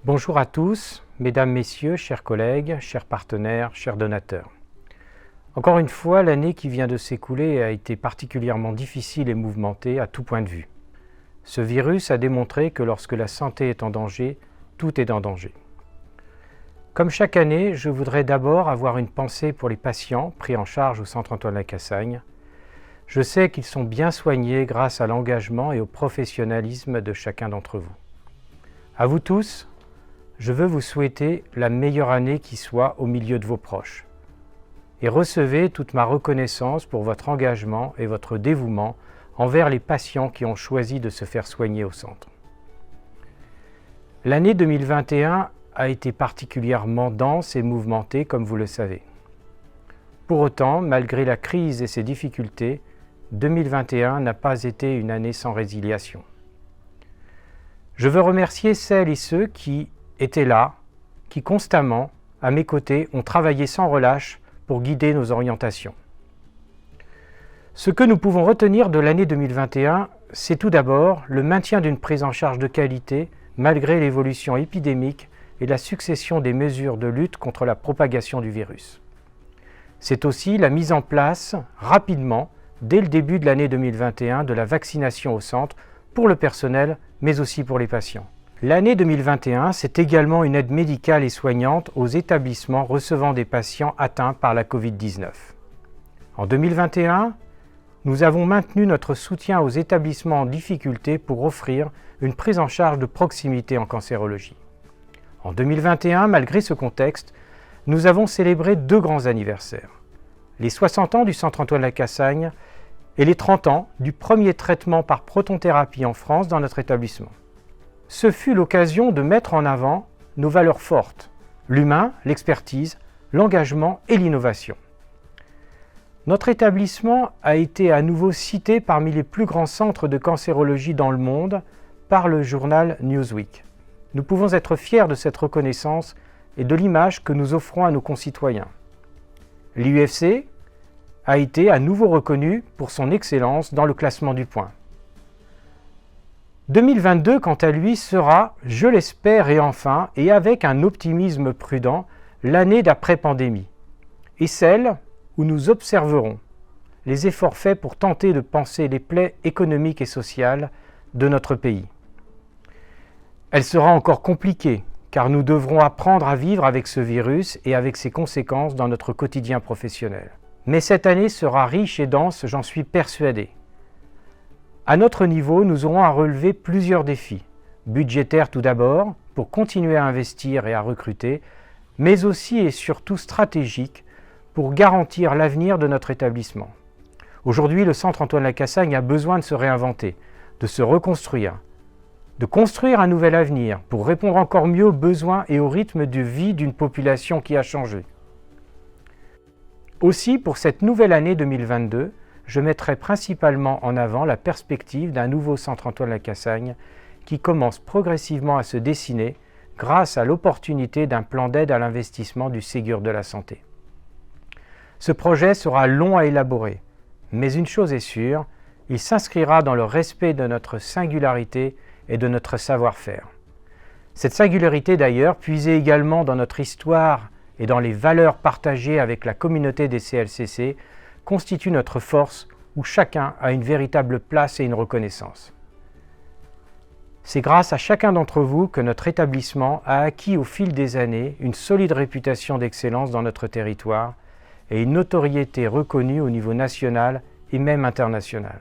Bonjour à tous, mesdames, messieurs, chers collègues, chers partenaires, chers donateurs. Encore une fois, l'année qui vient de s'écouler a été particulièrement difficile et mouvementée à tout point de vue. Ce virus a démontré que lorsque la santé est en danger, tout est en danger. Comme chaque année, je voudrais d'abord avoir une pensée pour les patients pris en charge au Centre Antoine Lacassagne. Je sais qu'ils sont bien soignés grâce à l'engagement et au professionnalisme de chacun d'entre vous. À vous tous, je veux vous souhaiter la meilleure année qui soit au milieu de vos proches. Et recevez toute ma reconnaissance pour votre engagement et votre dévouement envers les patients qui ont choisi de se faire soigner au centre. L'année 2021 a été particulièrement dense et mouvementée, comme vous le savez. Pour autant, malgré la crise et ses difficultés, 2021 n'a pas été une année sans résiliation. Je veux remercier celles et ceux qui étaient là, qui constamment, à mes côtés, ont travaillé sans relâche pour guider nos orientations. Ce que nous pouvons retenir de l'année 2021, c'est tout d'abord le maintien d'une prise en charge de qualité malgré l'évolution épidémique et la succession des mesures de lutte contre la propagation du virus. C'est aussi la mise en place, rapidement, dès le début de l'année 2021, de la vaccination au centre pour le personnel, mais aussi pour les patients. L'année 2021, c'est également une aide médicale et soignante aux établissements recevant des patients atteints par la Covid-19. En 2021, nous avons maintenu notre soutien aux établissements en difficulté pour offrir une prise en charge de proximité en cancérologie. En 2021, malgré ce contexte, nous avons célébré deux grands anniversaires. Les 60 ans du Centre Antoine Lacassagne et les 30 ans du premier traitement par protonthérapie en France dans notre établissement. Ce fut l'occasion de mettre en avant nos valeurs fortes, l'humain, l'expertise, l'engagement et l'innovation. Notre établissement a été à nouveau cité parmi les plus grands centres de cancérologie dans le monde par le journal Newsweek. Nous pouvons être fiers de cette reconnaissance et de l'image que nous offrons à nos concitoyens. L'UFC a été à nouveau reconnu pour son excellence dans le classement du point. 2022, quant à lui, sera, je l'espère et enfin, et avec un optimisme prudent, l'année d'après-pandémie, et celle où nous observerons les efforts faits pour tenter de panser les plaies économiques et sociales de notre pays. Elle sera encore compliquée, car nous devrons apprendre à vivre avec ce virus et avec ses conséquences dans notre quotidien professionnel. Mais cette année sera riche et dense, j'en suis persuadé. À notre niveau, nous aurons à relever plusieurs défis. Budgétaires tout d'abord, pour continuer à investir et à recruter, mais aussi et surtout stratégiques pour garantir l'avenir de notre établissement. Aujourd'hui, le Centre Antoine Lacassagne a besoin de se réinventer, de se reconstruire, de construire un nouvel avenir pour répondre encore mieux aux besoins et au rythme de vie d'une population qui a changé. Aussi, pour cette nouvelle année 2022, je mettrai principalement en avant la perspective d'un nouveau Centre Antoine Lacassagne qui commence progressivement à se dessiner grâce à l'opportunité d'un plan d'aide à l'investissement du Ségur de la Santé. Ce projet sera long à élaborer, mais une chose est sûre, il s'inscrira dans le respect de notre singularité et de notre savoir-faire. Cette singularité d'ailleurs, puisée également dans notre histoire et dans les valeurs partagées avec la communauté des CLCC, constitue notre force où chacun a une véritable place et une reconnaissance. C'est grâce à chacun d'entre vous que notre établissement a acquis au fil des années une solide réputation d'excellence dans notre territoire et une notoriété reconnue au niveau national et même international.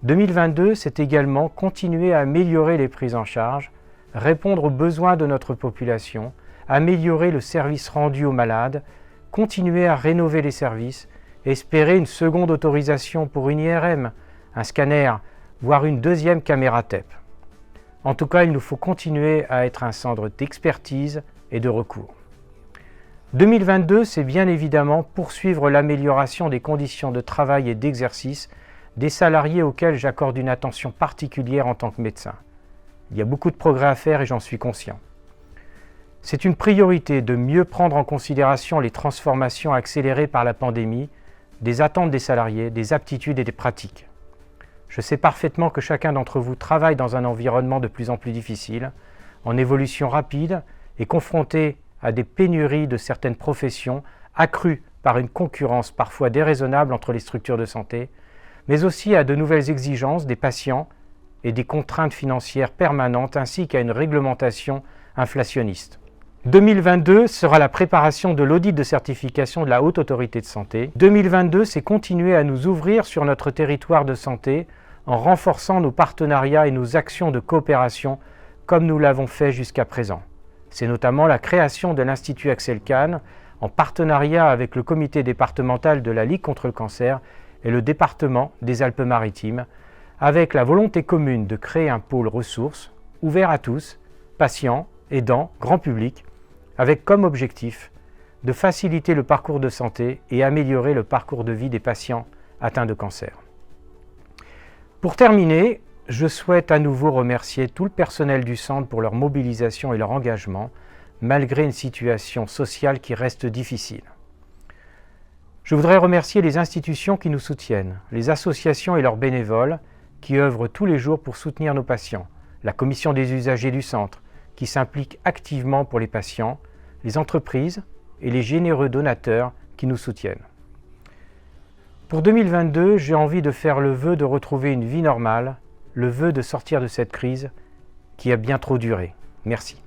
2022, c'est également continuer à améliorer les prises en charge, répondre aux besoins de notre population, améliorer le service rendu aux malades, continuer à rénover les services, espérer une seconde autorisation pour une IRM, un scanner, voire une deuxième caméra TEP. En tout cas, il nous faut continuer à être un centre d'expertise et de recours. 2022, c'est bien évidemment poursuivre l'amélioration des conditions de travail et d'exercice des salariés auxquels j'accorde une attention particulière en tant que médecin. Il y a beaucoup de progrès à faire et j'en suis conscient. C'est une priorité de mieux prendre en considération les transformations accélérées par la pandémie, des attentes des salariés, des aptitudes et des pratiques. Je sais parfaitement que chacun d'entre vous travaille dans un environnement de plus en plus difficile. en évolution rapide et confrontés à des pénuries de certaines professions accrues par une concurrence parfois déraisonnable entre les structures de santé, mais aussi à de nouvelles exigences des patients et des contraintes financières permanentes ainsi qu'à une réglementation inflationniste. 2022 sera la préparation de l'audit de certification de la Haute Autorité de Santé. 2022, c'est continuer à nous ouvrir sur notre territoire de santé en renforçant nos partenariats et nos actions de coopération comme nous l'avons fait jusqu'à présent. C'est notamment la création de l'Institut Axel Kahn en partenariat avec le comité départemental de la Ligue contre le cancer et le département des Alpes-Maritimes, avec la volonté commune de créer un pôle ressources ouvert à tous, patients, aidants, grand public, avec comme objectif de faciliter le parcours de santé et améliorer le parcours de vie des patients atteints de cancer. Pour terminer, je souhaite à nouveau remercier tout le personnel du centre pour leur mobilisation et leur engagement, malgré une situation sociale qui reste difficile. Je voudrais remercier les institutions qui nous soutiennent, les associations et leurs bénévoles qui œuvrent tous les jours pour soutenir nos patients, la commission des usagers du centre qui s'implique activement pour les patients, les entreprises et les généreux donateurs qui nous soutiennent. Pour 2022, j'ai envie de faire le vœu de retrouver une vie normale, le vœu de sortir de cette crise qui a bien trop duré. Merci.